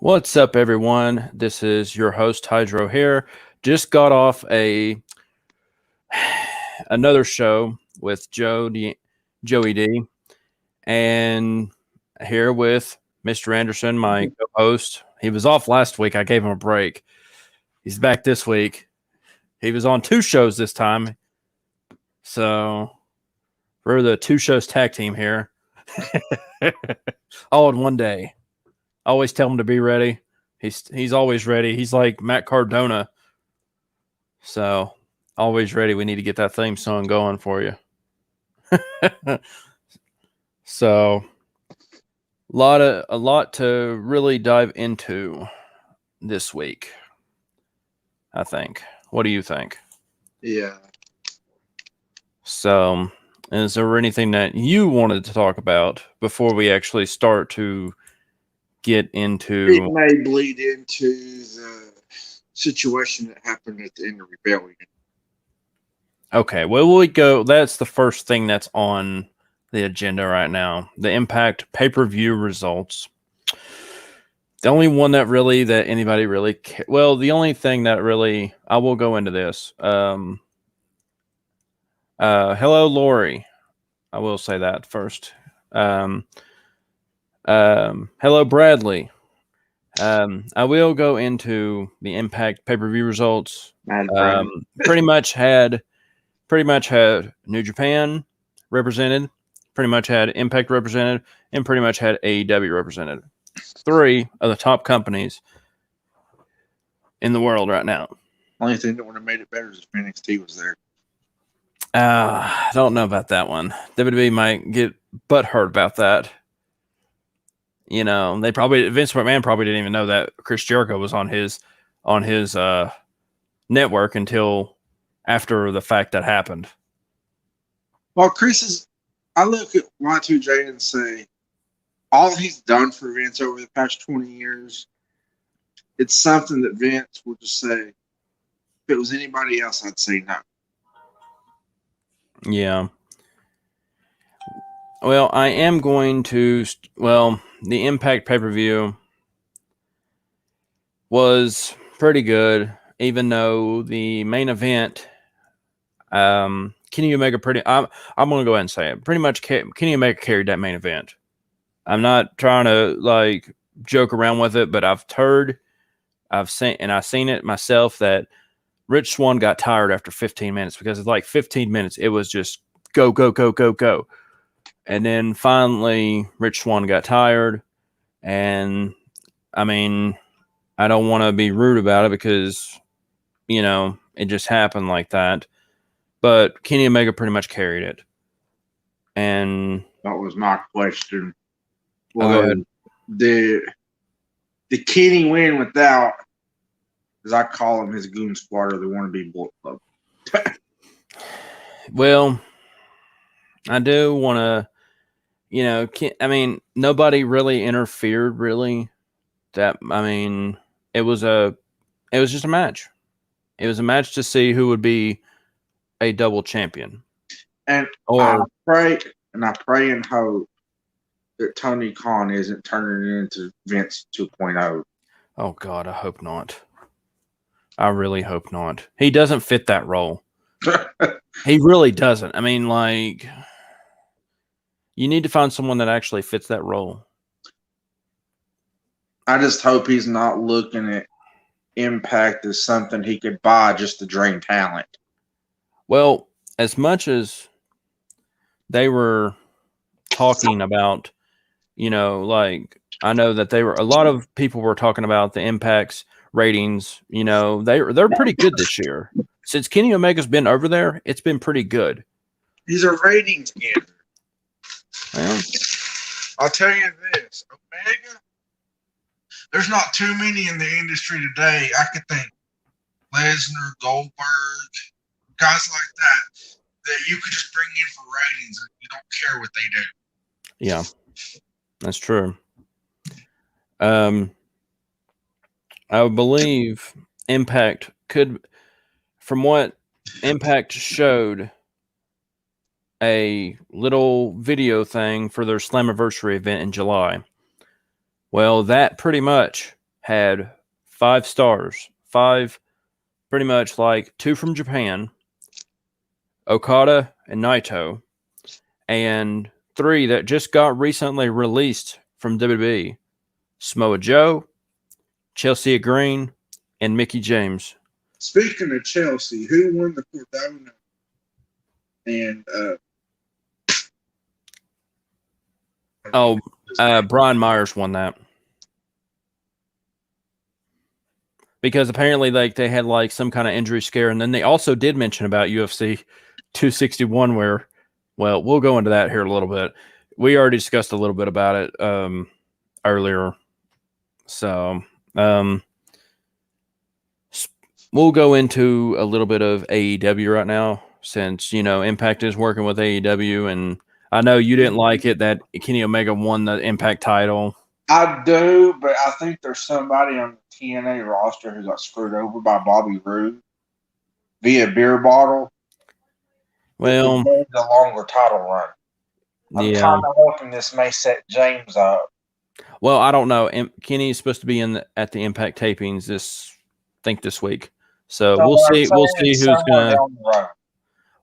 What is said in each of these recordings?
What's up, everyone? This is your host Hydro here. Just got off another show with Joey D, and here with Mr. Anderson, my co-host. He was off last week. I gave him a break. He's back this week. He was on two shows this time, so we're the two shows tag team here, all in one day. I always tell him to be ready. He's always ready. He's like Matt Cardona. So always ready. We need to get that theme song going for you. So a lot to really dive into this week, I think. What do you think? Yeah. So is there anything that you wanted to talk about before we actually start to get into It may bleed into the situation that happened at the end of Rebellion. Okay, well, we go. That's the first thing that's on the agenda right now. The Impact pay-per-view results. The only one that anybody really well, the only thing that really I will go into this. Hello, Lori. I will say that first. Hello, Bradley. I will go into the Impact pay-per-view results. Pretty much had New Japan represented, pretty much had Impact represented, and pretty much had AEW represented. Three of the top companies in the world right now. Only thing that would have made it better is if NXT was there. I don't know about that one. WWE might get butthurt about that. You know, Vince McMahon probably didn't even know that Chris Jericho was on his network until after the fact that happened. Well, I look at Y2J and say, all he's done for Vince over the past 20 years, it's something that Vince would just say, if it was anybody else, I'd say no. Yeah. Well, I am going to. The Impact pay-per-view was pretty good, even though the main event, Kenny Omega I'm going to go ahead and say it. Pretty much Kenny Omega carried that main event. I'm not trying to joke around with it, but I've seen it myself that Rich Swann got tired after 15 minutes because it's like 15 minutes. It was just go, go, go, go, go. And then finally, Rich Swann got tired. And I mean, I don't want to be rude about it because, you know, it just happened like that. But Kenny Omega pretty much carried it. And that was my question. Well, go ahead. The Kenny win without, as I call him, his goon squad or the wannabe Bullet Club. Well, I do want to, you know, nobody really interfered, really. It was just a match. It was a match to see who would be a double champion. And I pray and hope that Tony Khan isn't turning it into Vince 2.0. Oh, God, I hope not. I really hope not. He doesn't fit that role. He really doesn't. I mean, you need to find someone that actually fits that role. I just hope he's not looking at Impact as something he could buy just to drain talent. Well, as much as they were talking about, you know, I know that a lot of people were talking about the Impact's ratings. You know, they're pretty good this year. Since Kenny Omega's been over there, it's been pretty good. He's a ratings getter. Well, I'll tell you this, Omega, there's not too many in the industry today. I could think Lesnar, Goldberg, guys like that you could just bring in for ratings and you don't care what they do. Yeah, that's true. I believe Impact from what Impact showed, a little video thing for their Slammiversary event in July. Well, that pretty much had 5 stars, 5 pretty much like 2 from Japan, Okada and Naito, and 3 that just got recently released from WWE, Samoa Joe, Chelsea Green, and Mickey James. Speaking of Chelsea, who won the Cordona? And Brian Myers won that. Because apparently they had like some kind of injury scare, and then they also did mention about UFC 261 where, well, we'll go into that here a little bit. We already discussed a little bit about it earlier. So we'll go into a little bit of AEW right now, since, Impact is working with AEW, and I know you didn't like it that Kenny Omega won the Impact title. I do, but I think there's somebody on the TNA roster who got screwed over by Bobby Roode via beer bottle. Well, the longer title run. I'm kind of hoping this may set James up. Well, I don't know. Kenny is supposed to be at the Impact tapings this week. So we'll see. We'll see who's gonna.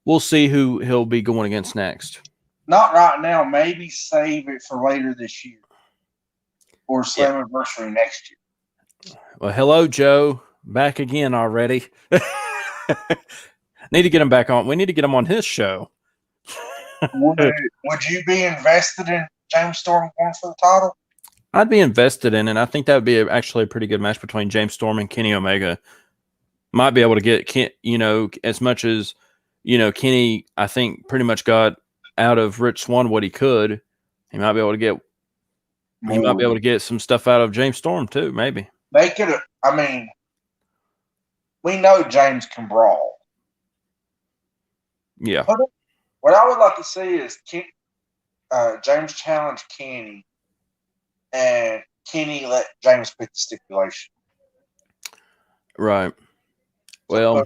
We'll see who he'll be going against next. Not right now. Maybe save it for later this year or Slammiversary next year. Well, hello, Joe. Back again already. Need to get him back on. We need to get him on his show. Would you be invested in James Storm going for the title? I'd be invested in it. I think that would be actually a pretty good match between James Storm and Kenny Omega. Might be able to get, as much as, Kenny, I think, pretty much got out of Rich Swann what he could. He might be able to get some stuff out of James Storm too, maybe. Make it we know James can brawl. Yeah. What I would like to see is James challenge Kenny, and Kenny let James pick the stipulation. Right. Well,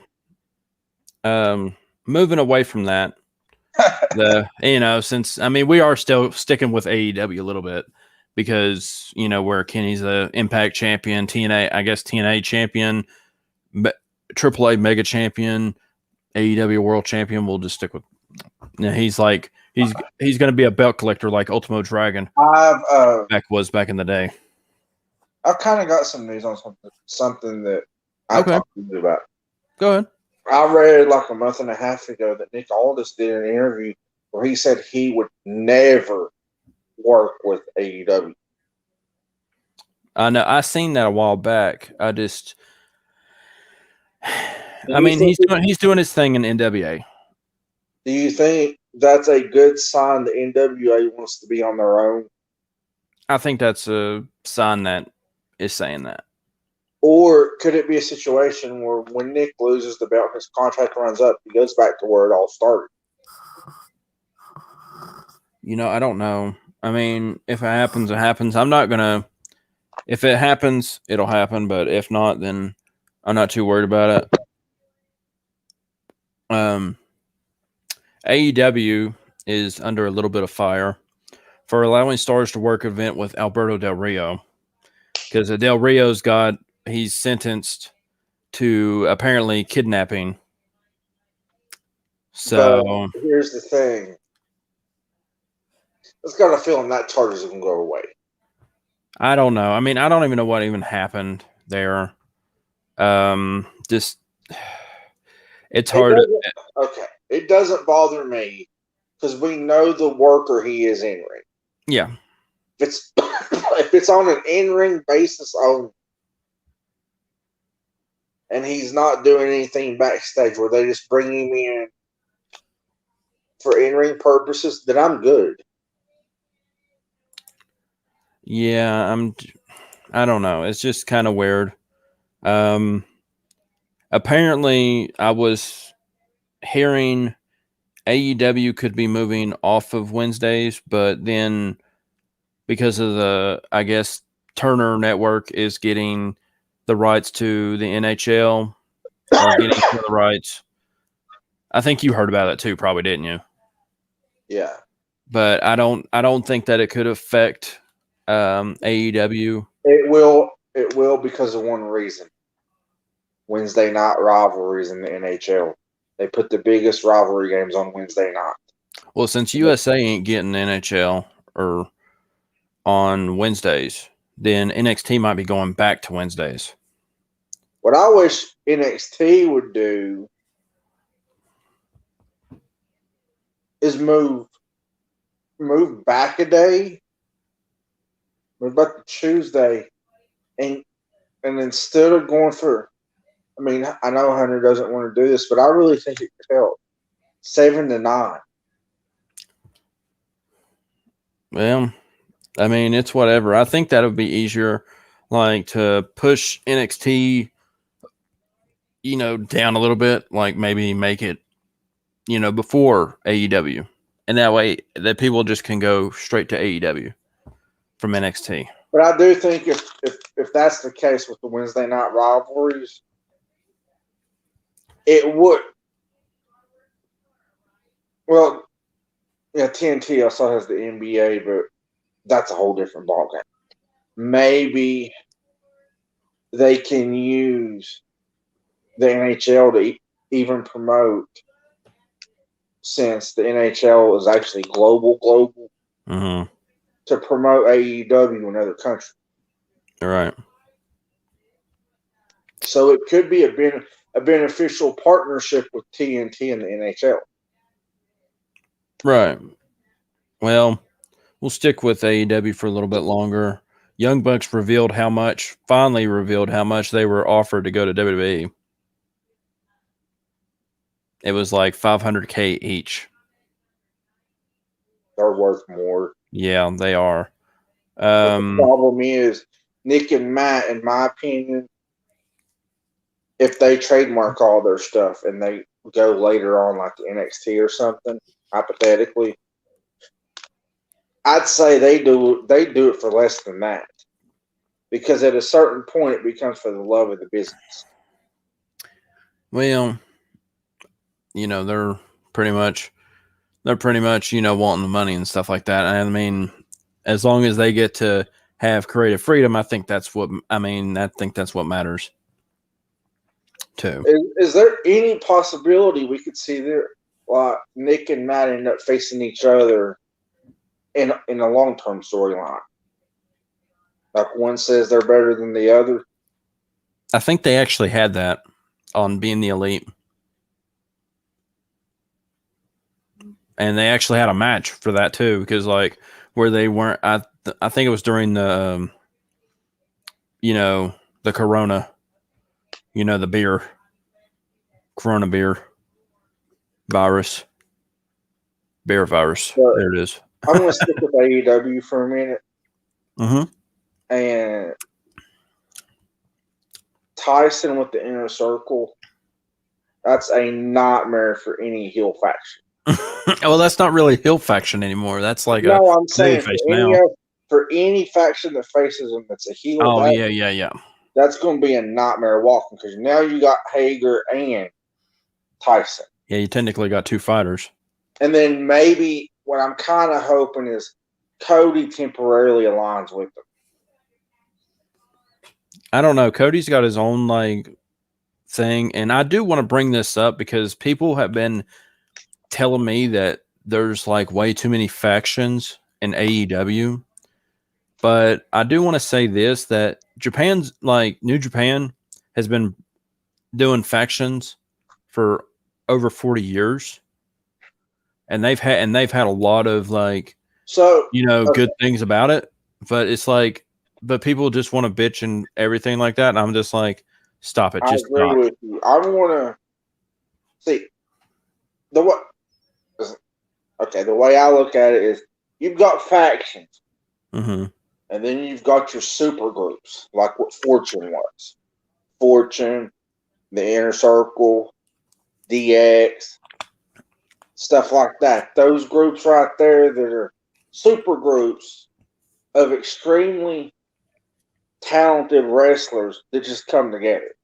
moving away from that, since we are still sticking with AEW a little bit, because where Kenny's the Impact champion, TNA champion, AAA Mega champion, AEW World champion. We'll just stick with. He's like he's going to be a belt collector like Ultimo Dragon. Back in the day. I've kind of got some news on something that I talked to you about. Go ahead. I read like a month and a half ago that Nick Aldis did an interview where he said he would never work with AEW. I know. I seen that a while back. He's doing his thing in NWA. Do you think that's a good sign that NWA wants to be on their own? I think that's a sign that is saying that. Or could it be a situation where when Nick loses the belt and his contract runs up, he goes back to where it all started? I don't know. If it happens, it happens. I'm not going to... If it happens, it'll happen. But if not, then I'm not too worried about it. AEW is under a little bit of fire for allowing stars to work event with Alberto Del Rio, because Del Rio's he's sentenced to apparently kidnapping. So but here's the thing. I've got a feeling that charge is going to go away. I don't know. I don't even know what even happened there. It's hard. Okay. It doesn't bother me because we know the worker he is in ring. Yeah. If it's on an in-ring basis only, and he's not doing anything backstage where they just bring him in for in-ring purposes, then I'm good. Yeah, I don't know. It's just kind of weird. Apparently, I was hearing AEW could be moving off of Wednesdays, but then because of I guess Turner Network is getting the rights to the NHL, or getting the rights. I think you heard about it too, probably, didn't you? Yeah. But I don't think that it could affect AEW. It will It will because of one reason. Wednesday night rivalries in the NHL. They put the biggest rivalry games on Wednesday night. Well, since USA ain't getting NHL or on Wednesdays, then NXT might be going back to Wednesdays. What I wish NXT would do is move back a day, move back to Tuesday, and instead of going for, I mean, I know Hunter doesn't want to do this, but I really think it could help. 7 to 9. Well, I mean, it's whatever. I think that would be easier, like to push NXT, down a little bit, like maybe make it, before AEW. And that way that people just can go straight to AEW from NXT. But I do think if that's the case with the Wednesday night rivalries, it would. Well, yeah, TNT also has the NBA, but that's a whole different ballgame. Maybe they can use the NHL to even promote, since the NHL is actually global, Mm-hmm. to promote AEW in other countries. All right. So it could be a beneficial partnership with TNT and the NHL. Right. Well, we'll stick with AEW for a little bit longer. Young Bucks finally revealed how much they were offered to go to WWE. It was like $500K each. They're worth more. Yeah, they are. The problem is, Nick and Matt, in my opinion, if they trademark all their stuff and they go later on, like the NXT or something, hypothetically, I'd say they do it for less than that, because at a certain point it becomes for the love of the business. Well, they're pretty much wanting the money and stuff like that. And I mean, as long as they get to have creative freedom, I think that's what matters too. Is there any possibility we could see there, like Nick and Matt end up facing each other in a long-term storyline? Like one says they're better than the other. I think they actually had that on Being the Elite. And they actually had a match for that too, because like where they weren't, I think it was during the, the Corona, the Corona beer virus. Bear virus. But there it is. I'm going to stick with AEW for a minute. Mm-hmm. And Tyson with the Inner Circle, that's a nightmare for any heel faction. Well, that's not really heel faction anymore. That's like I'm saying for any faction that faces them that's a heel. Oh, yeah. That's going to be a nightmare walking, because now you got Hager and Tyson. Yeah, you technically got two fighters. And then maybe what I'm kind of hoping is Cody temporarily aligns with them. I don't know. Cody's got his own thing, and I do want to bring this up because people have been telling me that there's way too many factions in AEW. But I do want to say this, that Japan's New Japan has been doing factions for over 40 years. And they've had a lot of good things about it, but it's but people just want to bitch and everything like that. And I'm just stop it. I agree with you. I want to see the way I look at it is you've got factions, mm-hmm. and then you've got your super groups, like what Fortune was. Fortune, the Inner Circle, DX, stuff like that. Those groups right there that are super groups of extremely talented wrestlers that just come together.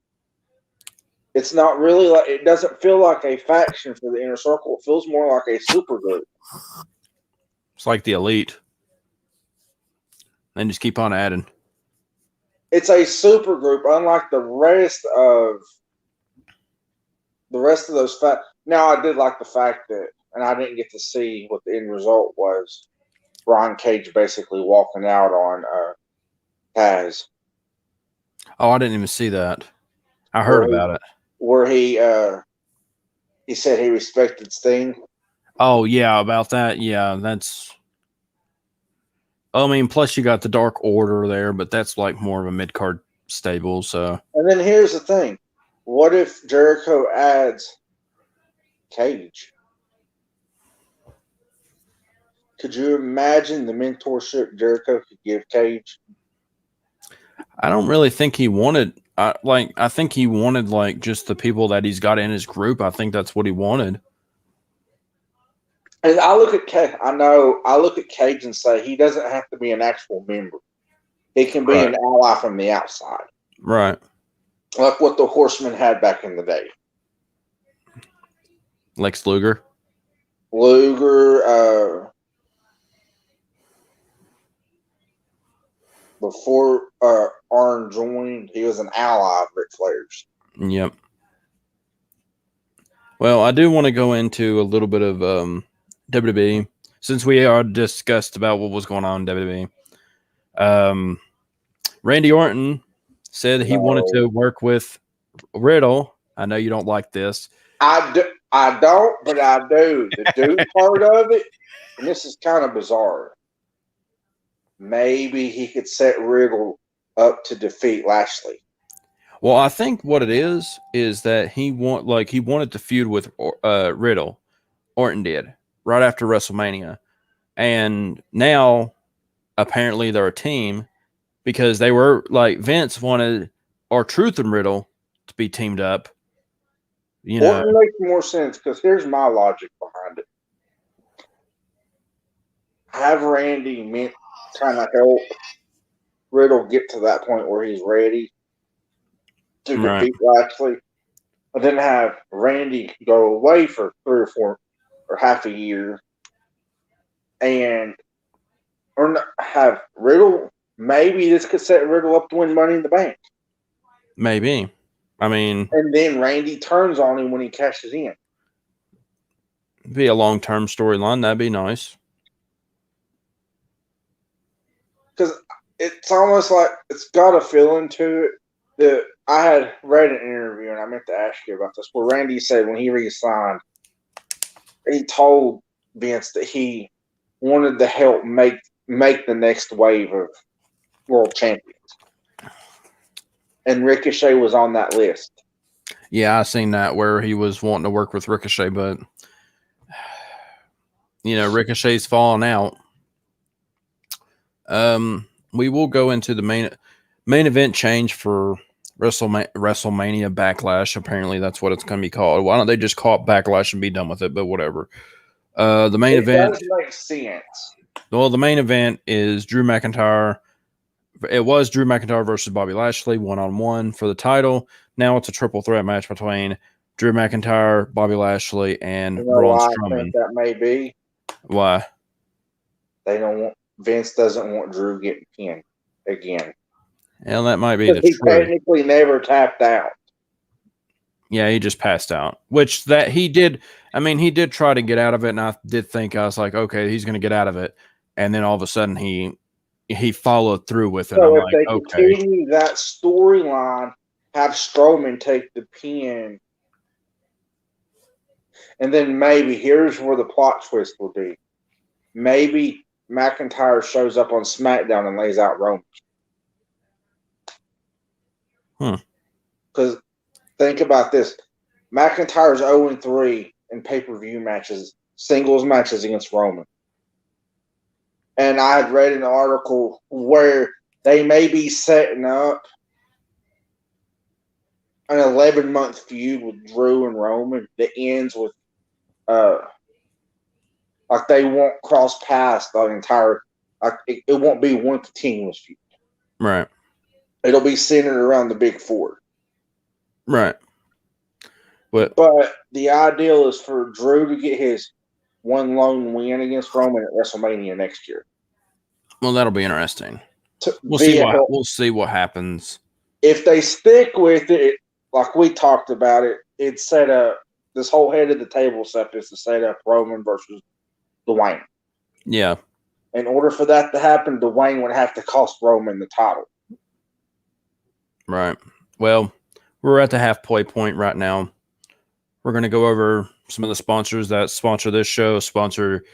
It's not really it doesn't feel like a faction for the Inner Circle. It feels more like a super group. It's like the Elite. And just keep on adding. it's a super group, unlike the rest of those facts. Now, I did like the fact that, and I didn't get to see what the end result was. Brian Cage basically walking out on Taz. Oh, I didn't even see that. I heard Where he- about it. Where he said he respected Sting. Oh yeah, about that. Yeah, that's. I mean, plus you got the Dark Order there, but that's like more of a mid card stable. So And then here's the thing: what if Jericho adds Cage? Could you imagine the mentorship Jericho could give Cage? I don't really think he wanted. I think he wanted like just the people that he's got in his group. I think that's what he wanted. And I look at Cage. I look at Cage and say he doesn't have to be an actual member. He can be an ally from the outside, Right. like what the Horsemen had back in the day. Lex Luger. Luger, before Arn joined, he was an ally of Ric Flair's. Yep. Well, I do want to go into a little bit of WWE since we are discussed about what was going on in WWE. Randy Orton said he wanted to work with Riddle. I know you don't like this. I don't, but I do. The dude part of it, and this is kind of bizarre. Maybe he could set Riddle up to defeat Lashley. Well, I think what it is that he wanted to feud with Riddle. Orton did right after WrestleMania, and now apparently they're a team because they were like Vince wanted R-Truth and Riddle to be teamed up. You know, Orton makes more sense because here's my logic behind it. Have Randy kind of help Riddle get to that point where he's ready to defeat Lashley, and then have Randy go away for 3 or 4 or half a year, or have Riddle. Maybe this could set Riddle up to win Money in the Bank. Maybe. I mean, and then Randy turns on him when he cashes in. Be a long-term storyline. That'd be nice. Because it's almost like it's got a feeling to it that I had read an interview, and I meant to ask you about this, where Randy said when he re-signed, he told Vince that he wanted to help make the next wave of world champions. And Ricochet was on that list. Yeah, I seen that where he was wanting to work with Ricochet, but Ricochet's falling out. We will go into the main event change for WrestleMania Backlash. Apparently, that's what it's going to be called. Why don't they just call it Backlash and be done with it? But whatever. The main event does make sense. Well, the main event is Drew McIntyre. It was Drew McIntyre versus Bobby Lashley 1-on-1 for the title. Now it's a triple threat match between Drew McIntyre, Bobby Lashley, and Braun Strowman. I think that may be. Why? Vince doesn't want Drew getting pinned again. And that might be the truth. He technically never tapped out. Yeah, he just passed out. Which that he did. I mean, he did try to get out of it, and I was like, okay, he's going to get out of it. And then all of a sudden, he followed through with it. So I'm if they continue that storyline, have Strowman take the pin, and then maybe here's where the plot twist will be. Maybe McIntyre shows up on SmackDown and lays out Roman. Because think about this. McIntyre's 0-3 in pay-per-view matches, singles matches against Roman. And I had read an article where they may be setting up an 11-month feud with Drew and Roman that ends with like they won't cross paths the entire it won't be one continuous feud. Right. It'll be centered around the big four. Right. But the ideal is for Drew to get his one lone win against Roman at WrestleMania next year. Well, that'll be interesting. We'll see via help. we'll see what happens. If they stick with it, like we talked about it, it's set up. This whole head of the table stuff is to set up Roman versus Dwayne. Yeah. In order for that to happen, Dwayne would have to cost Roman the title. Right. Well, we're at the halfway point right now. We're going to go over some of the sponsors that sponsor this show, sponsor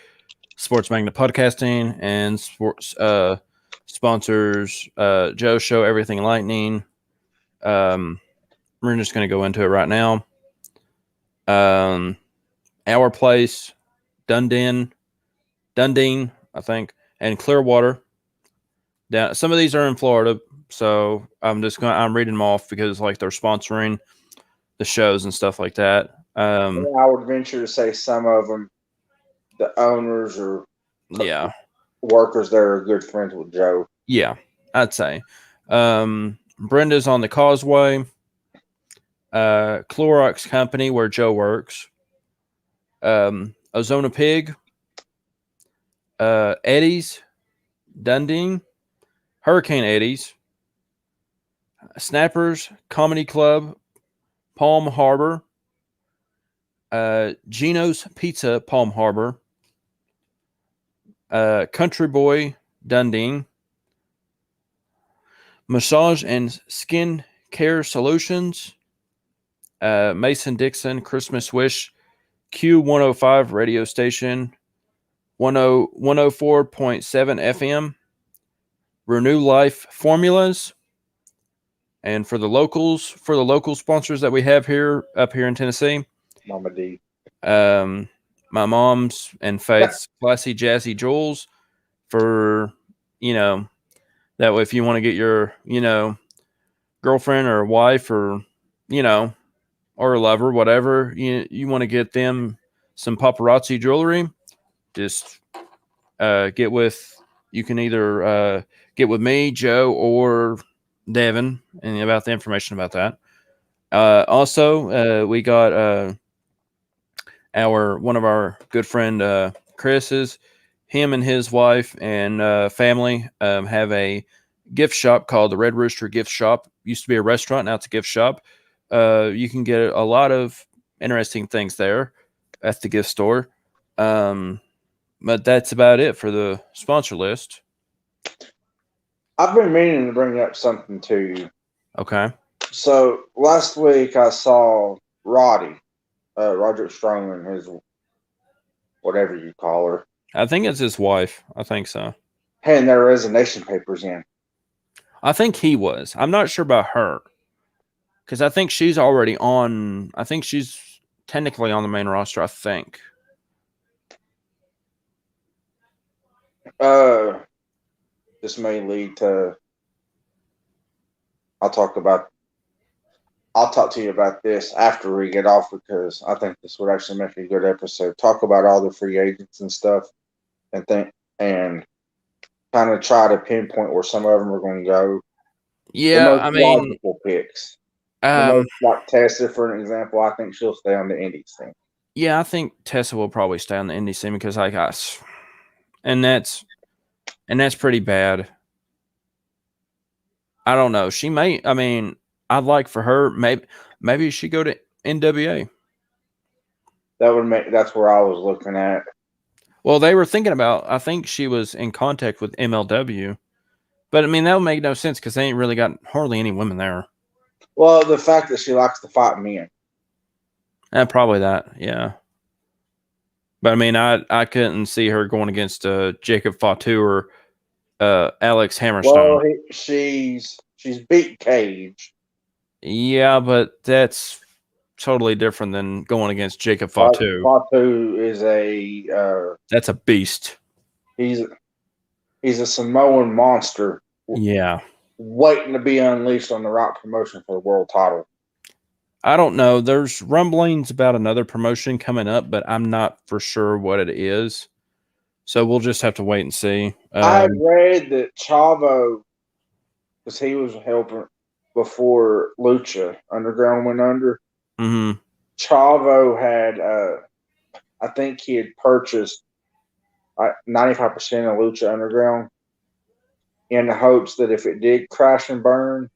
Sports Magna Podcasting, and sponsors Joe's show, Everything Lightning. We're just going to go into it right now. Our Place, Dundee, I think, and Clearwater. Now, some of these are in Florida, so I'm reading them off because like they're sponsoring the shows and stuff like that. I would venture to say some of them, the owners or workers there are good friends with Joe. Yeah, I'd say. Brenda's on the Causeway. Clorox Company, where Joe works. Ozona Pig. Eddie's. Dundee. Hurricane Eddie's. Snappers Comedy Club. Palm Harbor. Gino's Pizza, Palm Harbor. Country Boy, Dundee. Massage and Skin Care Solutions. Mason Dixon, Christmas Wish. Q105 radio station. 104.7 FM. Renew Life Formulas. And for the local sponsors that we have up here in Tennessee, Mama D. My mom's and Faith's Classy Jazzy Jewels, for, that way if you want to get your, girlfriend or wife or, or a lover, whatever, you want to get them some paparazzi jewelry, just you can either get with me, Joe, or Devin, and about the information about that. Also, we got one of our good friend Chris's. Him and his wife and family have a gift shop called the Red Rooster Gift Shop. Used to be a restaurant, now it's a gift shop. You can get a lot of interesting things there at the gift store. But that's about it for the sponsor list. I've been meaning to bring up something to you. Okay. So last week I saw Roddy, Roderick Strong, and his whatever you call her. I think it's his wife. I think so. Handing their resignation papers in. I think he was. I'm not sure about her. Because I think she's already on. I think she's technically on the main roster, I think. This may lead to. I'll talk to you about this after we get off, because I think this would actually make a good episode. Talk about all the free agents and stuff, and kind of try to pinpoint where some of them are going to go. Yeah, the most logical picks. Like Tessa, for an example, I think she'll stay on the Indies team. Yeah, I think Tessa will probably stay on the Indies team because and that's pretty bad. I don't know. She may. I mean, I'd like for her. Maybe she go to NWA. That's where I was looking at. Well, they were thinking about. I think she was in contact with MLW, but I mean that would make no sense because they ain't really got hardly any women there. Well, the fact that she likes to fight men. Probably that. Yeah. But I mean, I couldn't see her going against Jacob Fatu or Alex Hammerstone. Well, she's beat Cage. Yeah, but that's totally different than going against Jacob Fatu. Fatu is that's a beast. He's a Samoan monster. Yeah. Waiting to be unleashed on the right promotion for the world title. I don't know. There's rumblings about another promotion coming up, but I'm not for sure what it is. So we'll just have to wait and see. I read that Chavo, because he was helping before Lucha Underground went under. Mm-hmm. Chavo had, I think he had purchased 95% of Lucha Underground. in the hopes that if it did crash and burn,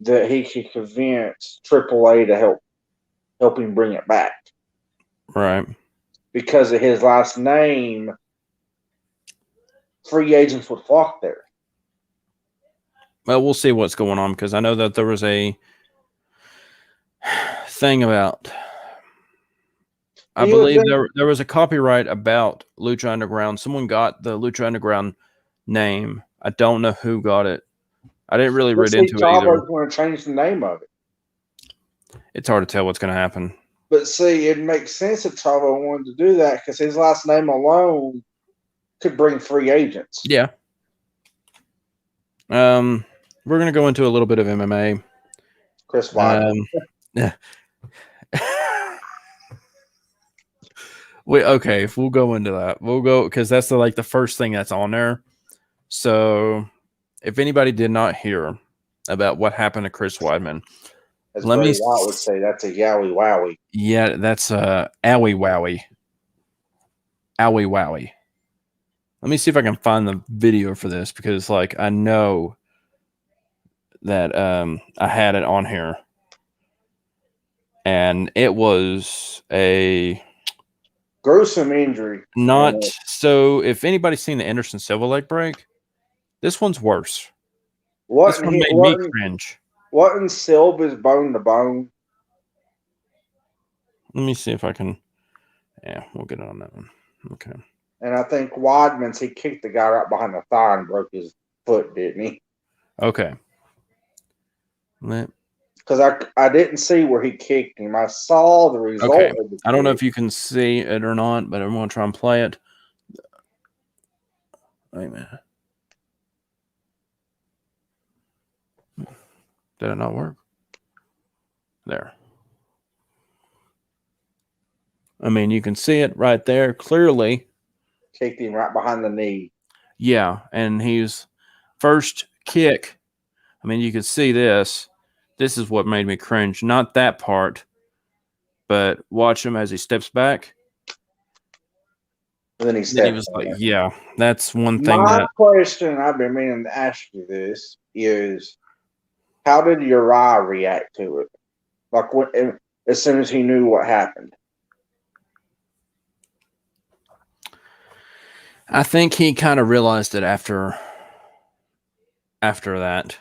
that he could convince AAA to help him bring it back. Right. Because of his last name, free agents would flock there. Well, we'll see what's going on because I know that there was a thing about. I believe there was a copyright about Lucha Underground. Someone got the Lucha Underground name. I don't know who got it. I didn't really read into it either. Chavo's going to change the name of it. It's hard to tell what's going to happen. But see, it makes sense that Chavo wanted to do that because his last name alone could bring free agents. Yeah. We're going to go into a little bit of MMA. Chris Weidman. Yeah. Okay, we'll go into that. We'll go because that's the first thing that's on there. So, if anybody did not hear about what happened to Chris Weidman, as Bray Wyatt would say, that's a yowie wowie. Yeah, that's a owie wowie. Owie wowie. Let me see if I can find the video for this because, I know that I had it on here, and it was a gruesome injury. Not so. If anybody's seen the Anderson Silva leg break, this one's worse. This one made me cringe. Wasn't Silva's bone to bone? Let me see if I can. Yeah, we'll get it on that one. Okay. And I think Weidman's, he kicked the guy right behind the thigh and broke his foot, didn't he? Okay. Because I didn't see where he kicked him. I saw the result. Okay. I don't know if you can see it or not, but I'm going to try and play it. Wait a minute. Did it not work? There. I mean, you can see it right there clearly. Kicked him right behind the knee. Yeah, and he's first kick. I mean, you can see this. This is what made me cringe. Not that part, but watch him as he steps back. And then he was like, yeah, that's one thing. My question, I've been meaning to ask you this, is how did Uriah react to it? As soon as he knew what happened? I think he kind of realized it after that.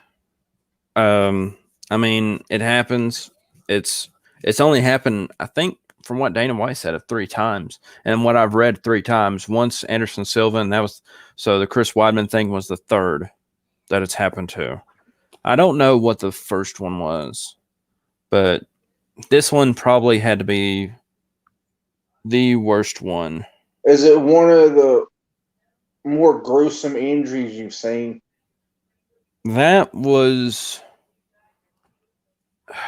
I mean, it happens. It's only happened, I think, from what Dana White said, 3 times. And what I've read 3 times, once Anderson Silva, and that was so the Chris Weidman thing was the 3rd that it's happened to. I don't know what the first one was, but this one probably had to be the worst one. Is it one of the more gruesome injuries you've seen? That was.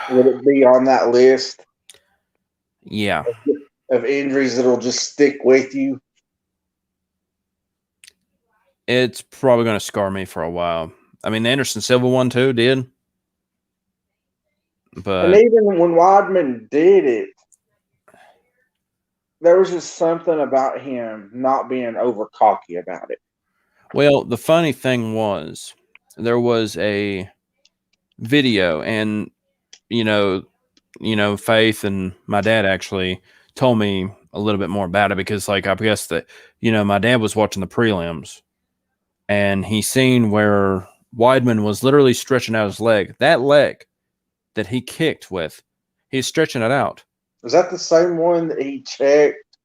Would it be on that list? Yeah. Of injuries that'll just stick with you? It's probably going to scar me for a while. I mean, the Anderson Silva one too did. But and even when Weidman did it, there was just something about him not being over cocky about it. Well, the funny thing was, there was a video, and Faith and my dad actually told me a little bit more about it because, I guess that my dad was watching the prelims, and he seen where Weidman was literally stretching out his leg. That leg that he kicked with, he's stretching it out. Was that the same one that he checked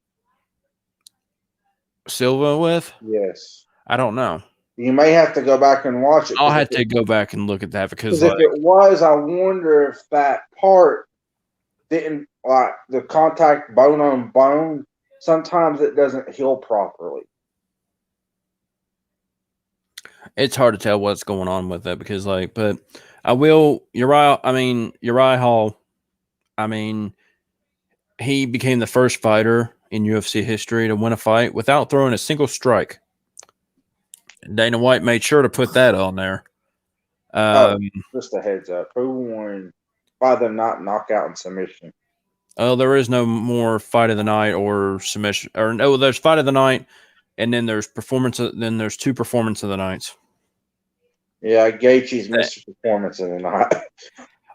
Silva with? Yes. I don't know. You may have to go back and watch it. I'll have to go back and look at that because if it was, I wonder if that part didn't, the contact bone on bone, sometimes it doesn't heal properly. It's hard to tell what's going on with it because, but I will, Uriah Hall, he became the first fighter in UFC history to win a fight without throwing a single strike. Dana White made sure to put that on there. Just a heads up. Who won by the knockout and submission? Oh, there is no more fight of the night or submission. Or no, there's fight of the night, and then there's performance. Then there's 2 performance of the nights. Yeah, Gaethje's Mr. Performance in the night.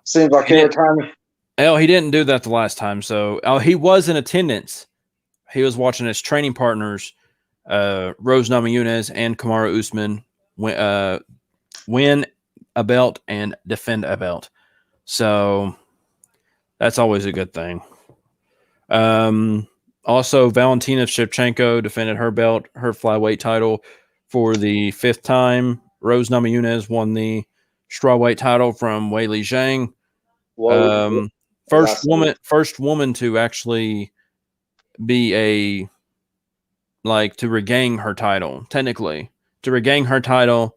Seems like He every didn't, time. he didn't do that the last time. So he was in attendance. He was watching his training partners, Rose Namajunas and Kamaru Usman, win a belt and defend a belt. So that's always a good thing. Also, Valentina Shevchenko defended her belt, her flyweight title, for the 5th time. Rose Namajunas won the strawweight title from Weili Zhang. First woman to actually be to regain her title, technically, to regain her title.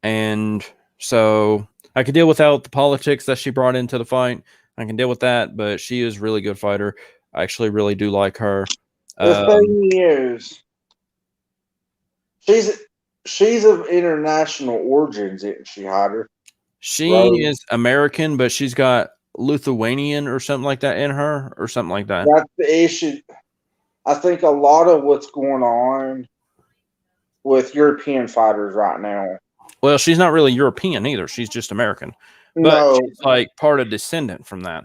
And so I could deal without the politics that she brought into the fight. I can deal with that, but she is a really good fighter. I actually really do like her. The thing is, she's of international origins, isn't she, Hyder? She is American, but she's got Lithuanian or something like that in her, or something like that. That's the issue. I think a lot of what's going on with European fighters right now. Well, she's not really European either. She's just American. But No, she's like part of descendant from that.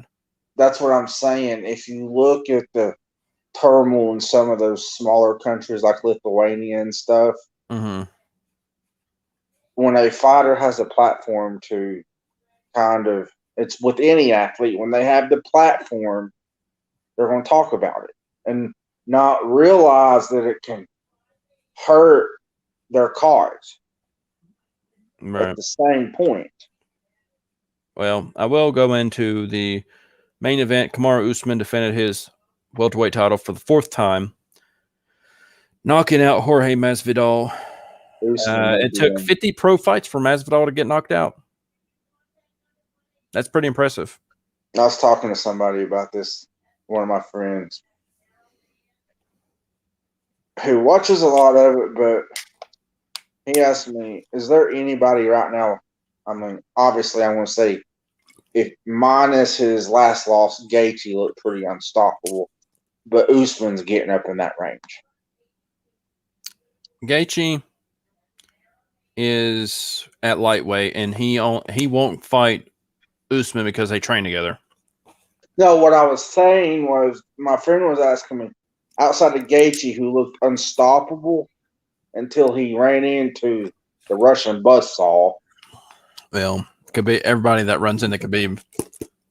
that's what I'm saying. If you look at the turmoil in some of those smaller countries like Lithuania and stuff, when a fighter has a platform to it's with any athlete, when they have the platform, they're going to talk about it and not realize that it can hurt their cause at the same point. Well, I will go into the main event. Kamaru Usman defended his welterweight title for the 4th time, knocking out Jorge Masvidal. It took 50 pro fights for Masvidal to get knocked out. That's pretty impressive. I was talking to somebody about this, one of my friends, who watches a lot of it, but he asked me, is there anybody right now? I mean, obviously, I'm going to say, if minus his last loss, Gaethje looked pretty unstoppable, but Usman's getting up in that range. Gaethje is at lightweight, and he won't fight Usman because they train together. No, what I was saying was my friend was asking me, outside of Gaethje, who looked unstoppable until he ran into the Russian buzzsaw. Well, could be everybody that runs into Khabib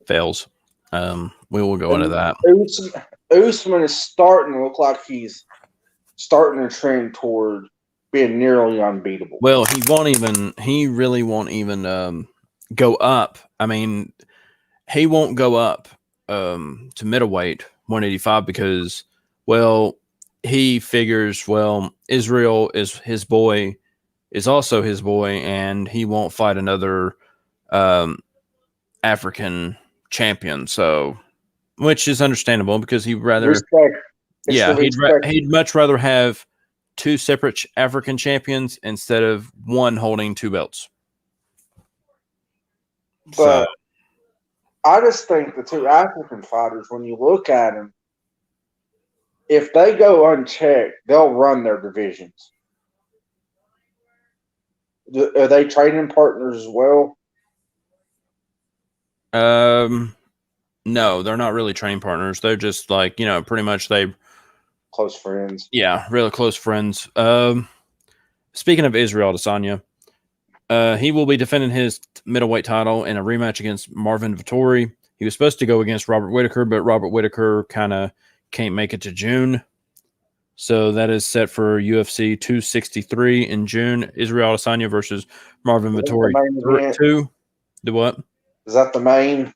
fails. We will go into that. Usman is starting to look like he's starting to trend toward being nearly unbeatable. Well, he really won't even go up. I mean, he won't go up to middleweight 185 because, well, he figures, well, Israel is his boy, is also his boy, and he won't fight another African champion. So, which is understandable because he'd rather, he'd much rather have 2 separate African champions instead of one holding 2 belts. But I just think the 2 African fighters, when you look at them, if they go unchecked, they'll run their divisions. Are they training partners as well? No, they're not really training partners. They're just like, pretty much close friends. Yeah, really close friends. Speaking of Israel Adesanya, he will be defending his middleweight title in a rematch against Marvin Vettori. He was supposed to go against Robert Whittaker, but Robert Whittaker kind of can't make it to June. So that is set for UFC 263 in June. Israel Adesanya versus Marvin Vettori 2. The what? Is that the main?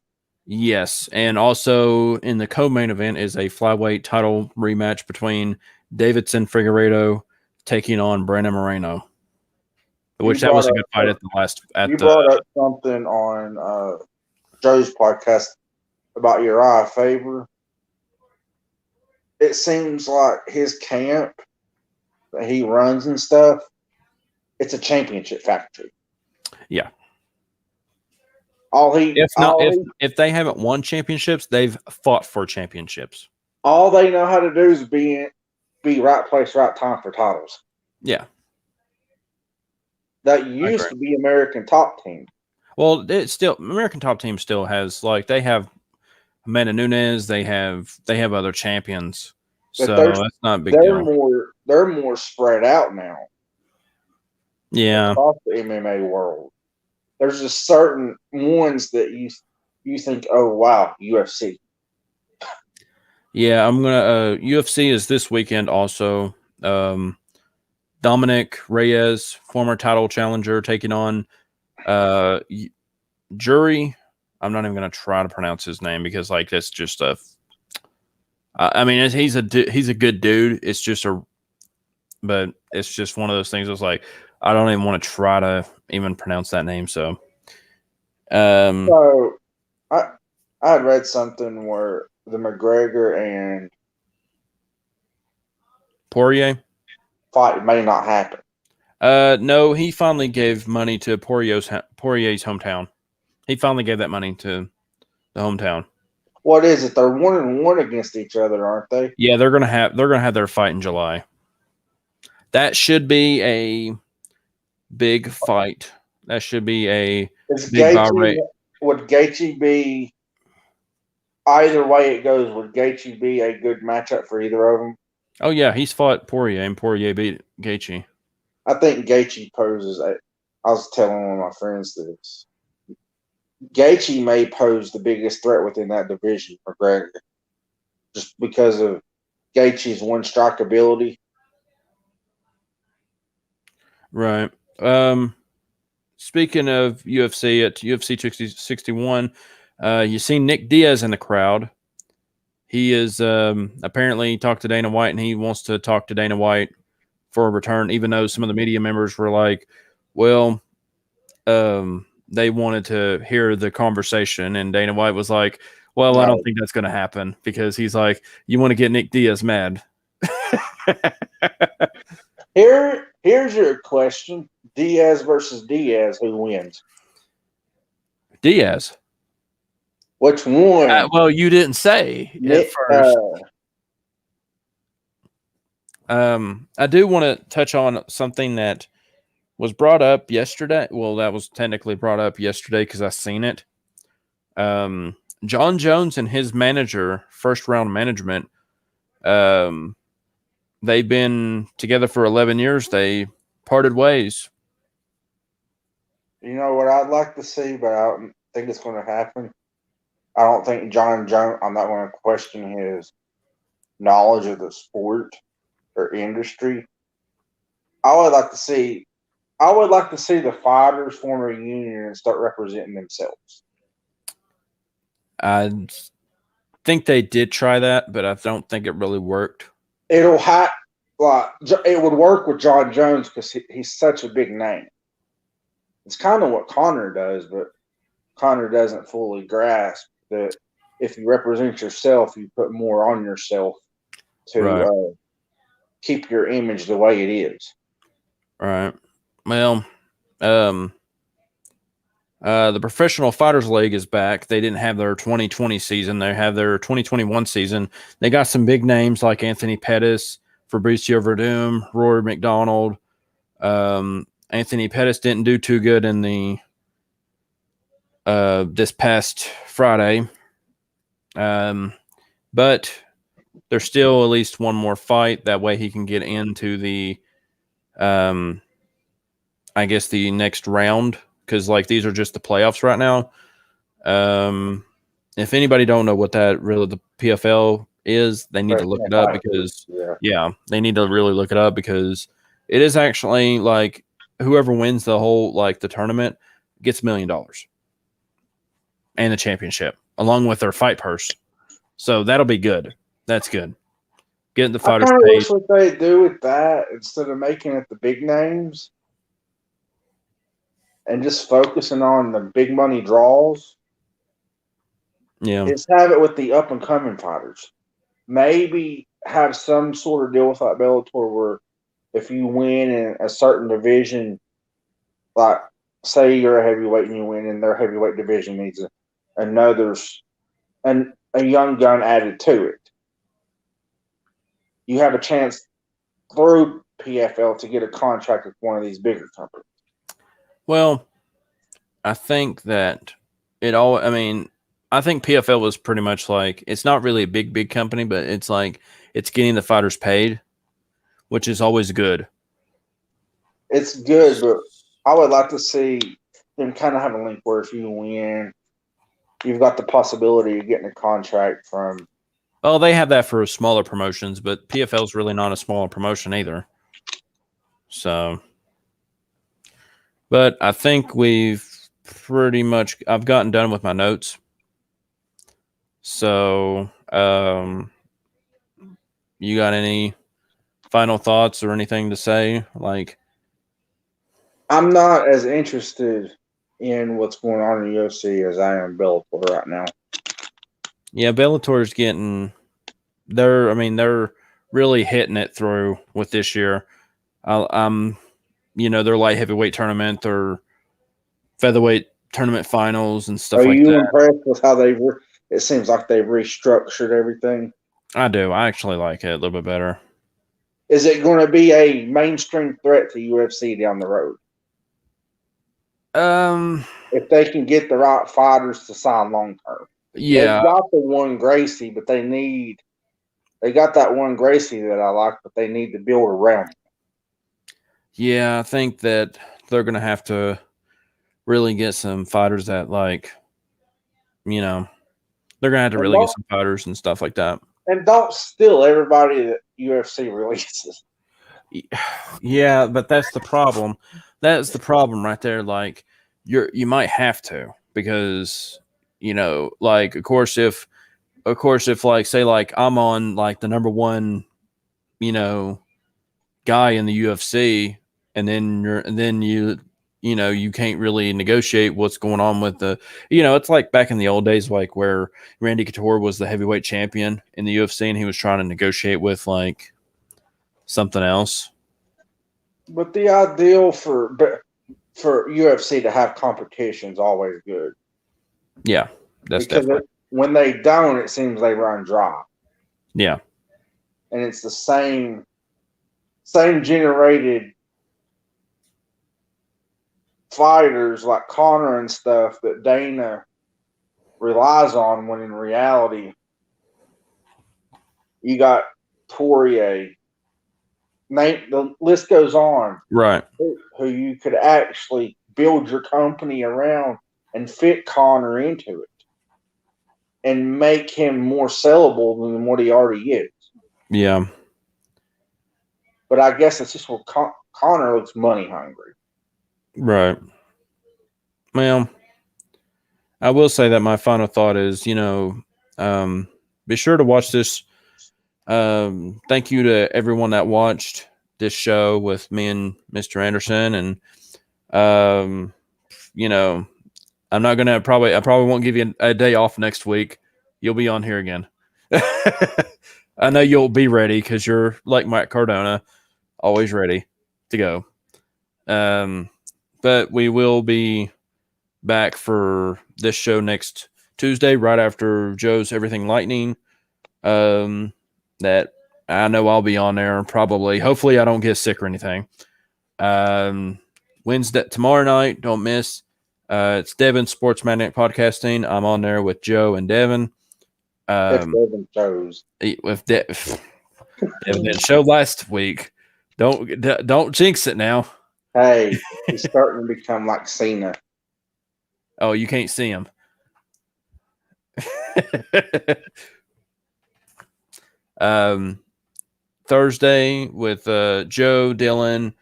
Yes. And also in the co-main event is a flyweight title rematch between Davidson Figueiredo taking on Brandon Moreno. Which that was a good fight at the last. You brought up something on Joe's podcast about Uriah Faber. It seems like his camp that he runs and stuff, it's a championship factory. Yeah. If they haven't won championships, they've fought for championships. All they know how to do is be right place, right time for titles. Yeah. That I used agree. to be American Top Team. Well, it's still American Top Team still has like they have Amanda Nunes, they have other champions, But so that's not a big deal. they're more spread out now Yeah, across the MMA world. There's just certain ones that you think, oh wow, UFC. yeah. I'm gonna. UFC is this weekend also. Dominic Reyes, former title challenger, taking on Jury. I'm not even gonna try to pronounce his name because like that's just a. I mean, he's a good dude. It's just a, but it's just one of those things. It's like I don't even want to try to even pronounce that name. So, um, So I had read something where the McGregor and Poirier. fight may not happen. No, he finally gave money to Poirier's hometown. He finally gave that money to the hometown. What is it? They're 1-1 against each other, aren't they? Yeah, they're gonna have their fight in July. That should be a big fight. That should be a Is big buy Gaethje rate. would Gaethje be either way it goes? Would Gaethje be a good matchup for either of them? Oh yeah, he's fought Poirier and Poirier beat Gaethje. I think Gaethje poses. I was telling one of my friends this. Gaethje may pose the biggest threat within that division, McGregor, just because of Gaethje's one strike ability. Right. Speaking of UFC at UFC 61, you see Nick Diaz in the crowd. He is apparently talked to Dana White, and he wants to talk to Dana White for a return, even though some of the media members were like, well, they wanted to hear the conversation. And Dana White was like, well, I don't think that's going to happen because he's like, you want to get Nick Diaz mad. Here's your question: Diaz versus Diaz, who wins? Diaz. Which one? Well, you didn't say at Nick, first. I do want to touch on something that was brought up yesterday. Well, that was technically brought up yesterday because I seen it. John Jones and his manager, First Round Management, they've been together for 11 years. They parted ways. you know what I'd like to see, but I don't think it's going to happen. I don't think John Jones. I'm not going to question his knowledge of the sport or industry. I would like to see. I would like to see the fighters form a union and start representing themselves. I think they did try that, but I don't think it really worked. It would work with John Jones because he's such a big name. It's kind of what Connor does, but Connor doesn't fully grasp that if you represent yourself, you put more on yourself to keep your image the way it is. Right. Well, the Professional Fighters League is back. They didn't have their 2020 season. They have their 2021 season. They got some big names like Anthony Pettis, Fabricio Verdum, Rory McDonald. Anthony Pettis didn't do too good in the this past Friday. But there's still at least one more fight. That way he can get into the I guess the next round, because like these are just the playoffs right now. If anybody don't know what that really the PFL is, they need to look it up because they need to really look it up because it is actually like whoever wins the whole like the tournament gets $1 million and the championship along with their fight purse. So that'll be good. That's good. Getting the fighters I paid. wish what they do with that instead of making it the big names and just focusing on the big money draws. Yeah. Is have it with the up and coming fighters. Maybe have some sort of deal with like Bellator where if you win in a certain division, like say you're a heavyweight and you win in their heavyweight division needs a young gun added to it. You have a chance through PFL to get a contract with one of these bigger companies. Well, I think that it all. I mean, I think PFL was pretty much like it's not really a big company, but it's like it's getting the fighters paid, which is always good. It's good, but I would like to see them kind of have a link where if you win, you've got the possibility of getting a contract from. Well, they have that for smaller promotions, but PFL is really not a smaller promotion either. So, but I think we've pretty much. I've gotten done with my notes. So, you got any final thoughts or anything to say? Like, I'm not as interested in what's going on in UFC as I am Bellator right now. yeah, Bellator's getting. They're really hitting it through with this year. Their light heavyweight tournament or featherweight tournament finals and stuff Are like you that. impressed with how they've? It seems like they've restructured everything. I do. I actually like it a little bit better. Is it going to be a mainstream threat to UFC down the road if they can get the right fighters to sign long term? Yeah, They've got the one Gracie, but they got that one Gracie that I like, but they need to build around him. yeah. I think that they're gonna have to really get some fighters that they're gonna have to really get some fighters and stuff like that. And don't steal everybody that UFC releases. Yeah, but that's the problem. That's the problem right there. Like you might have to because like of course if like say like I'm on like the number one you know guy in the UFC and then you can't really negotiate what's going on with it's like back in the old days like where Randy Couture was the heavyweight champion in the UFC and he was trying to negotiate with like something else. But the ideal for UFC to have competition is always good. Yeah, that's because definitely when they don't, it seems they run dry. yeah. And it's the same generated fighters like Connor and stuff that Dana relies on when in reality you got Poirier. Nate, the list goes on. Right. Who you could actually build your company around and fit Connor into it and make him more sellable than what he already is. Yeah. But I guess it's just what Connor looks money hungry. Right. Well, I will say that my final thought is, be sure to watch this. Thank you to everyone that watched this show with me and Mr. Anderson. And, um, I probably won't give you a day off next week. You'll be on here again. I know you'll be ready because you're like Mike Cardona, always ready to go. But we will be back for this show next Tuesday, right after Joe's Everything Lightning. That I know I'll be on there probably. Hopefully, I don't get sick or anything. Wednesday, tomorrow night, don't miss. It's Devin Sports Magnet Podcasting. I'm on there with Joe and Devin. If Devin shows. With Devin didn't show last week. Don't jinx it now. Hey, he's starting to become like Cena. Oh, you can't see him. Thursday with Joe, Dylan,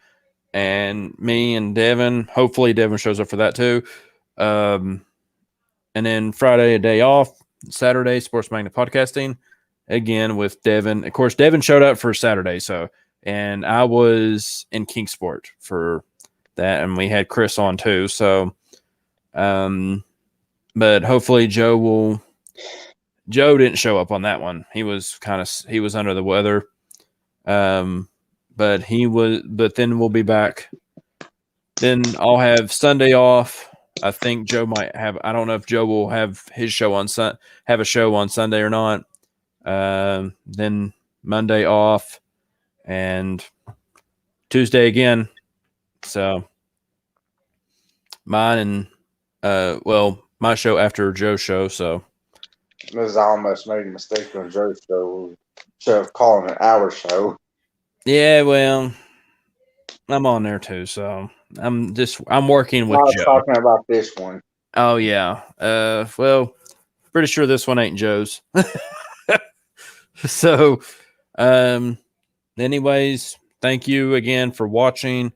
and me and Devin. Hopefully, Devin shows up for that too. And then Friday, a day off. Saturday, Sports Magnet Podcasting again with Devin. Of course, Devin showed up for Saturday, and I was in Kingsport for that, and we had Chris on too. So, but hopefully Joe didn't show up on that one. He was under the weather. But then we'll be back. Then I'll have Sunday off. I think Joe might have. I don't know if Joe will have his show on have a show on Sunday or not. Then Monday off, and Tuesday again. So mine and my show after Joe's show. So This I almost made a mistake on Joe's show. Should have called it our show. yeah, well, I'm on there too. So I'm working I with was Joe. talking about this one. Oh yeah. Well, pretty sure this one ain't Joe's. So, anyways, thank you again for watching.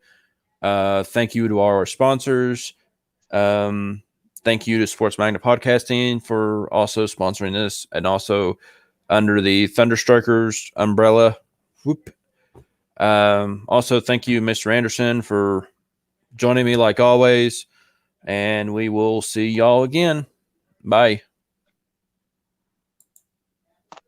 Thank you to all our sponsors. Thank you to Sports Magnet Podcasting for also sponsoring this, and also under the Thunderstrikers umbrella. Whoop. Also, thank you, Mr. Anderson, for joining me like always. And we will see y'all again. Bye.